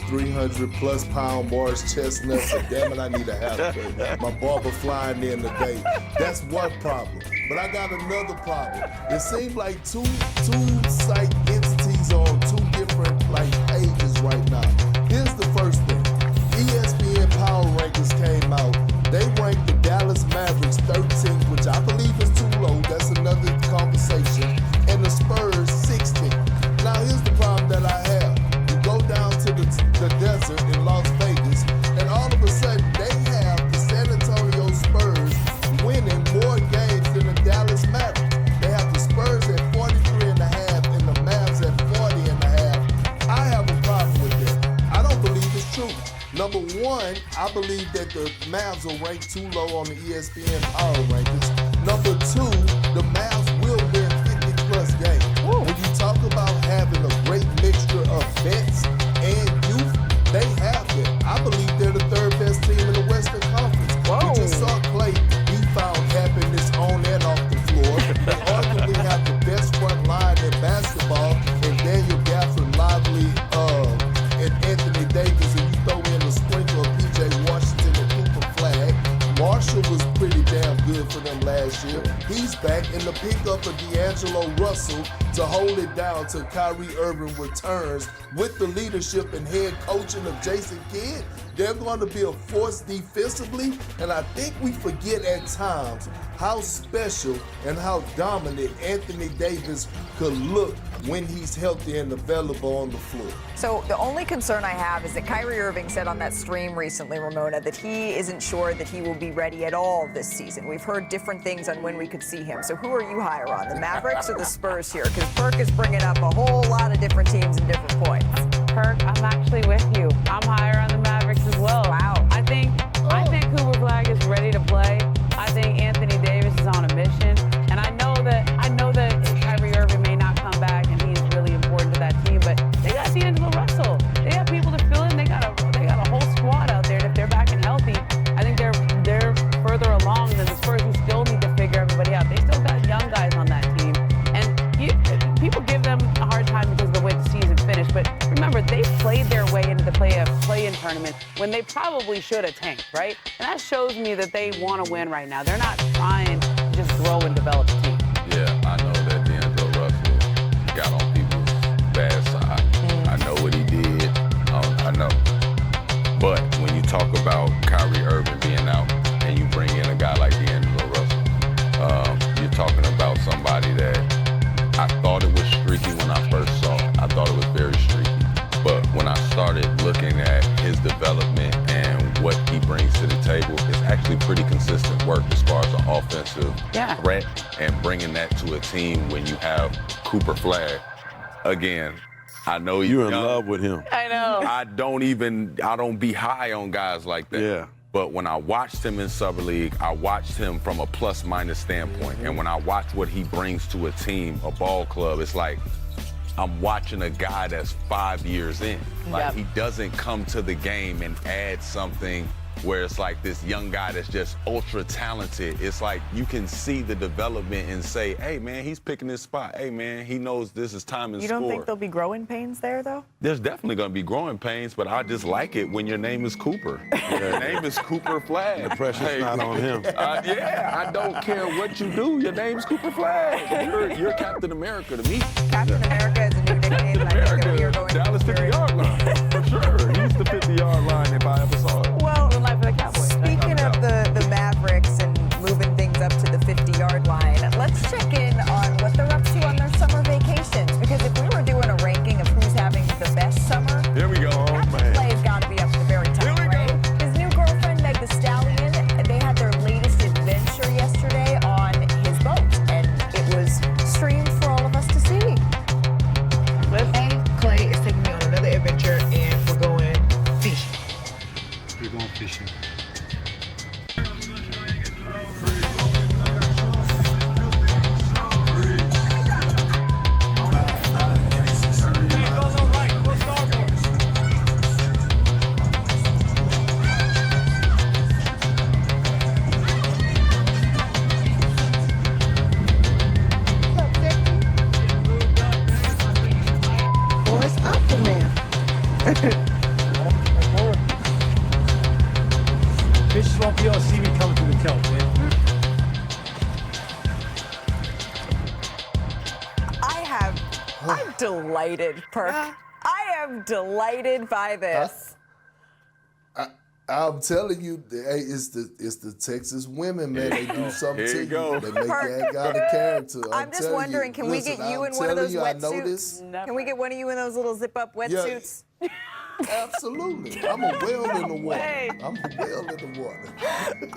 300-plus pound Morris chestnuts, so damn it, I need a haircut. My barber flying in today. That's one problem. But I got another problem. It seems like two site entities on two different pages right now. Here's the first thing. ESPN Power Rankings came out. They ranked the Dallas Mavericks 13th, which I believe is too low. That's another conversation. And the Spurs 16th. Now here's the problem that I have. You go down to the desert in Las Vegas, and all of a sudden they have the San Antonio Spurs winning more games than the Dallas Mavericks. They have the Spurs at 43.5 and the Mavs at 40.5. I have a problem with that. I don't believe it's true. Number one, I believe that the Mavs are ranked too low on the ESPN Power Rankings. Number two, the Mavs will win 50-plus games. When you talk about having a great mixture of vets and youth, they have it. I believe they're the third best team in the Western Conference. We just saw Clay. He found happiness on and off the floor. They arguably have the best front line in basketball, and Daniel Gafford, Lively, and Anthony Davis, and you throw in a sprinkle of P.J. Washington and Cooper Flag. Marshall was pretty damn good for them last year. He's back, and the pickup of D'Angelo Russell to hold it down till Kyrie Irving returns with the leadership and head coaching of Jason Kidd. They're going to be a force defensively, and I think we forget at times how special and how dominant Anthony Davis could look when he's healthy and available on the floor. So the only concern I have is that Kyrie Irving said on that stream recently, Ramona, that he isn't sure that he will be ready at all this season. We've heard different things on when we could see him. So who are you higher on, the Mavericks or the Spurs here? Because Perk is bringing up a whole lot of different teams and different points. Perk, I'm actually with you. I'm higher on the Mavericks as well. Wow. I think Cooper Flag is ready to play. I think Anthony Davis is on a mission. And I know that Kyrie Irving may not come back and he's really important to that team, but they got D'Angelo Russell. They have people to fill in. They got a whole squad out there. And if they're back and healthy, I think they're further along than the Spurs, who still need to figure everybody out. They still got young guys on that team. And people give them a hard time because of the way the season finished, but remember, they played their way into the play-in tournament when they probably should have tanked, right? And that shows me that they want to win right now. They're not trying to just grow and develop a team. Yeah, I know that D'Angelo Russell got on people's bad side. I know what he did. I know. But when you talk about Kyrie Irving being out and you bring in a guy like D'Angelo Russell, you're talking about somebody that I thought it was streaky when I first saw it. I thought it was very streaky. But when I started looking at his development and what he brings to the table, it's actually pretty consistent work as far as an offensive threat and bringing that to a team when you have Cooper Flag. Again, I know you're in love with him. I know. I don't be high on guys like that. Yeah. But when I watched him in Summer League, I watched him from a plus-minus standpoint. And when I watch what he brings to a team, a ball club, it's like I'm watching a guy that's 5 years in. Like, he doesn't come to the game and add something where it's like this young guy that's just ultra talented. It's like you can see the development and say, hey, man, he's picking his spot. Hey, man, he knows this is time and You don't think there'll be growing pains there, though? There's definitely going to be growing pains, but I just like it when your name is Cooper. Your name is Cooper Flag. The pressure's not on him. I don't care what you do. Your name's Cooper Flag. You're Captain America to me. Captain America is a new nickname, and I think that we are going Dallas 50-yard line, for sure. He's the 50-yard line if I ever saw it. Well, For the Cowboys. speaking of the Mavericks and moving things up to the 50-yard line, let's check in on what they're up to on their summer vacations. Because if we were doing a ranking of who's having the best summer, Here we go. Captain Flay's got to be up to the very top, right? His new girlfriend, Meg the Stallion, they had their latest adventure yesterday on his boat, and it was streamed for all of us to see. And Clay is taking me on another Bitches won't be able to see me coming through the kelp, man. I'm delighted, Perk. I am delighted by this. I'm telling you, hey, it's the Texas women, man. They do something to you. They make you act out of character. I'm just wondering, can we get you in one of those wetsuits? Can we get one of you in those little zip-up wetsuits? Yeah. Absolutely. I'm a whale in the water.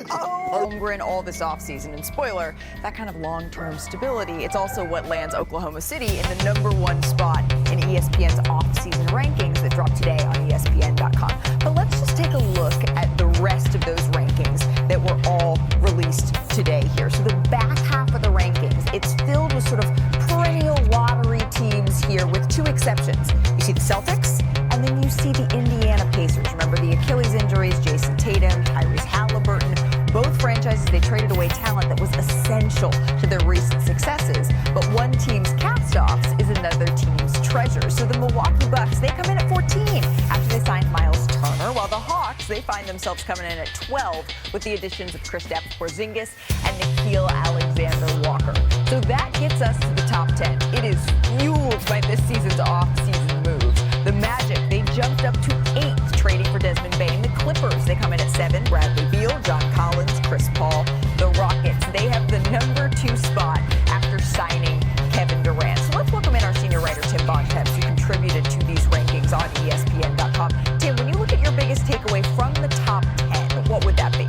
Holmgren all this offseason. And spoiler, that kind of long-term stability, it's also what lands Oklahoma City in the #1 spot in ESPN's offseason rankings that dropped today on ESPN.com. But let's just take a look at the rest of those rankings that were all released today here. So the back half of the rankings, it's filled with sort of perennial lottery teams here with 2 exceptions. You see the Celtics, and then you see the Indiana Pacers. Remember the Achilles injuries, Jason Tatum, Tyrese Halliburton, both franchises, they traded away talent that was essential to their recent successes. But one team's cast-offs is another team's treasure. So the Milwaukee Bucks, they come in at 14 after they signed Miles Turner, while the Hawks, they find themselves coming in at 12 with the additions of Kristaps Porzingis and Nickeil Alexander-Walker. So that gets us to the top 10. It is fueled by this season's off-season moves. The Magic, they jumped up to 8th, trading for Desmond Bane. The Clippers, they come in at 7. Bradley Beal, John Collins, Chris Paul. The Rockets, they have the #2 spot after signing Kevin Durant. So let's welcome in our senior writer, Tim Bontemps, who contributed to these rankings on ESPN.com. Tim, when you look at your biggest takeaway from the top 10, what would that be?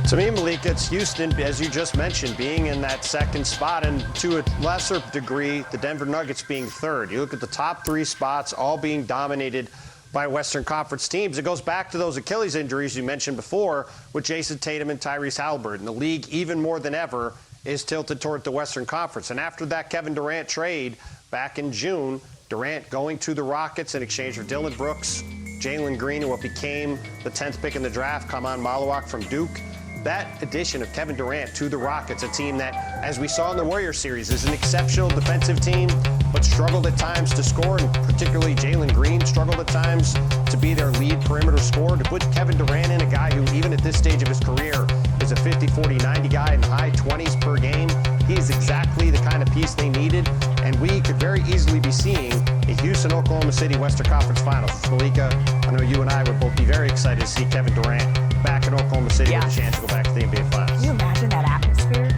To me, Malika, it's Houston, as you just mentioned, being in that 2nd spot, and to a lesser degree, the Denver Nuggets being 3rd. You look at the top 3 spots, all being dominated by Western Conference teams. It goes back to those Achilles injuries you mentioned before with Jason Tatum and Tyrese Halliburton. The league, even more than ever, is tilted toward the Western Conference. And after that Kevin Durant trade back in June, Durant going to the Rockets in exchange for Dylan Brooks, Jalen Green, and what became the 10th pick in the draft, Kaman Malawak from Duke. That addition of Kevin Durant to the Rockets, a team that, as we saw in the Warriors series, is an exceptional defensive team, but struggled at times to score, and particularly Jalen Green struggled at times to be their lead perimeter scorer. To put Kevin Durant in, a guy who, even at this stage of his career, is a 50, 40, 90 guy in the high 20s per game, he is exactly the kind of piece they needed, and we could very easily be seeing a Houston-Oklahoma City Western Conference Finals. Malika, I know you and I would both be very excited to see Kevin Durant back in Oklahoma City with a chance to go back to the NBA Finals. Can you imagine that atmosphere?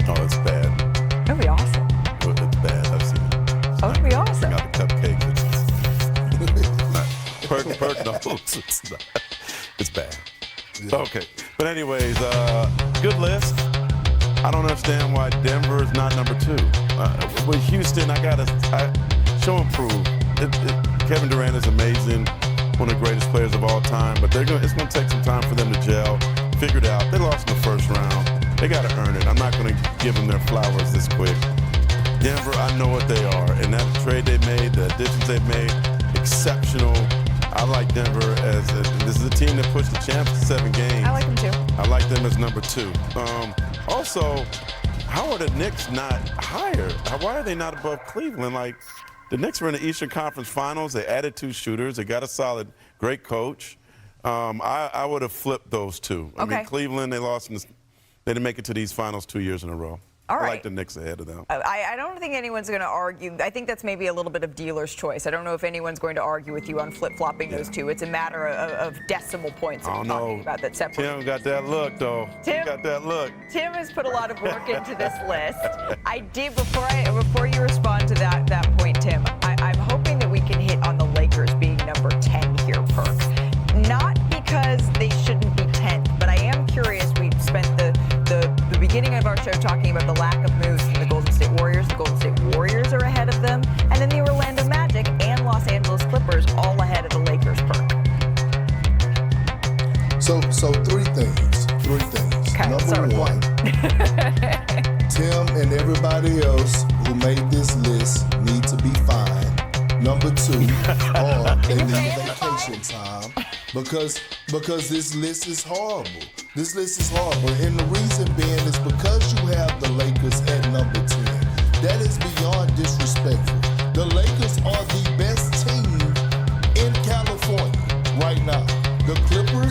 Oh, it's bad. That'd be awesome. It's bad. I've seen it. That would be awesome. Got the cupcakes. Perk knows it's not. It's bad. Yeah. Okay. But anyways, good list. I don't understand why Denver is not #2. With Houston, I show and prove. Kevin Durant is amazing, one of the greatest players of all time, but it's going to take some time for them to gel, figure it out. They lost in the 1st round. They got to earn it. I'm not going to give them their flowers this quick. Denver, I know what they are, and that trade they made, the additions they made, exceptional. I like Denver this is a team that pushed the champs to 7 games. I like them too. I like them as #2. Also, how are the Knicks not higher? Why are they not above Cleveland? Like, the Knicks were in the Eastern Conference Finals. They added 2 shooters. They got a solid, great coach. I would have flipped those 2. I mean, Cleveland, they lost. They didn't make it to these finals 2 years in a row. All right. I like the Knicks ahead of them. I don't think anyone's going to argue. I think that's maybe a little bit of dealer's choice. I don't know if anyone's going to argue with you on flip-flopping those 2. It's a matter of decimal points that we're talking about that separate. Tim got that look, though. Tim got that look. Tim has put a lot of work into this list. I did, before you respond to that point, Tim, I'm hoping that we can hit on the Lakers being #10 here, Perk. Not because they shouldn't be 10th, but I am curious. We spent the beginning of our show talking about the lack of moves from the Golden State Warriors. The Golden State Warriors are ahead of them, and then the Orlando Magic and Los Angeles Clippers all ahead of the Lakers, Perk. So 3 things. Okay, Number 1, Tim and everybody else who made this list need to be fined. Number 2, or they need vacation time because this list is horrible. This list is horrible, and the reason being is because you have the Lakers at #10. That is beyond disrespectful. The Lakers are the best team in California right now. The Clippers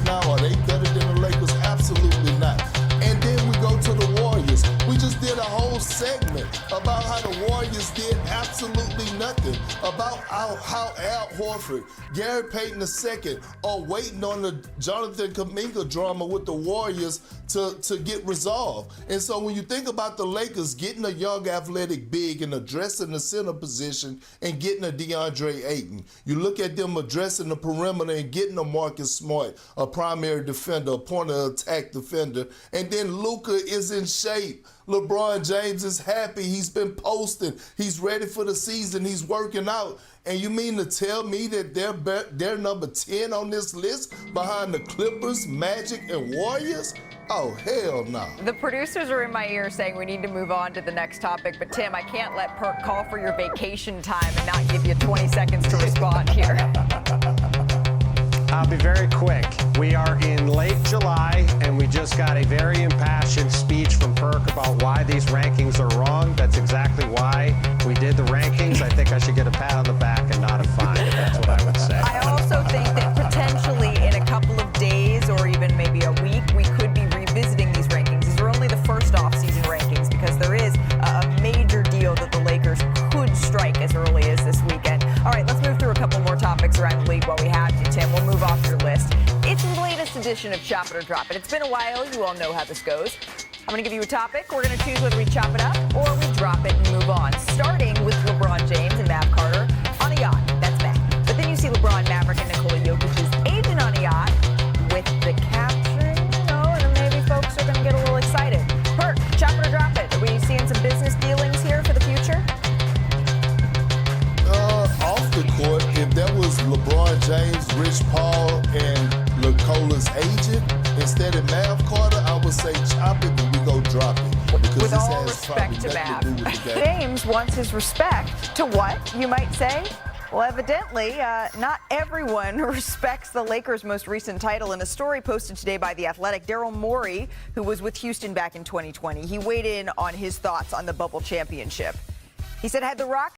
right now, are they better than the Lakers? Absolutely not. And then we go to the Warriors. We just did a whole segment about how the Warriors did absolutely nothing, about how Al Horford, Gary Payton II are waiting on the Jonathan Kuminga drama with the Warriors to get resolved. And so when you think about the Lakers getting a young athletic big and addressing the center position and getting a DeAndre Ayton, you look at them addressing the perimeter and getting a Marcus Smart, a primary defender, a point of attack defender, and then Luka is in shape. LeBron James is happy. He's been posting. He's ready for the season. He's working out. And you mean to tell me that they're number 10 on this list behind the Clippers, Magic, and Warriors? Oh, hell no. The producers are in my ear saying we need to move on to the next topic. But, Tim, I can't let Perk call for your vacation time and not give you 20 seconds to respond here. I'll be very quick. We are in late July, and we just got a very impassioned speech from Perk about why these rankings are wrong. That's exactly why we did the rankings. I think I should get a pat on the back and not a fine. That's what I would say. I also think that potentially in a couple of days or even maybe a week, we could be revisiting these rankings. These are only the first off-season rankings because there is a major deal that the Lakers could strike as early as this weekend. All right, let's move through a couple more topics around the league while we have you, Tim. We'll move off your list. It's the latest edition of Chop It or Drop It. It's been a while. You all know how this goes. I'm going to give you a topic. We're going to choose whether we chop it up or we drop it and move on. Starting with LeBron James and Mav Carter on a yacht. That's Mav. But then you see LeBron, Maverick, and Nikola Jokic's agent on a yacht with the caption, and then maybe folks are going to get a little excited. Perk, chop it or drop it. Are we seeing some business dealings here for the future? Off the court, if that was LeBron James, Rich Paul, and Nikola's agent instead of Mav Carter, I would say chop it, but we go drop it. Because With this all has respect to probably Mav. nothing to do with the game. James wants his respect to what, you might say? Well, evidently, not everyone respects the Lakers' most recent title. In a story posted today by The Athletic, Daryl Morey, who was with Houston back in 2020, he weighed in on his thoughts on the bubble championship. He said, had the Rock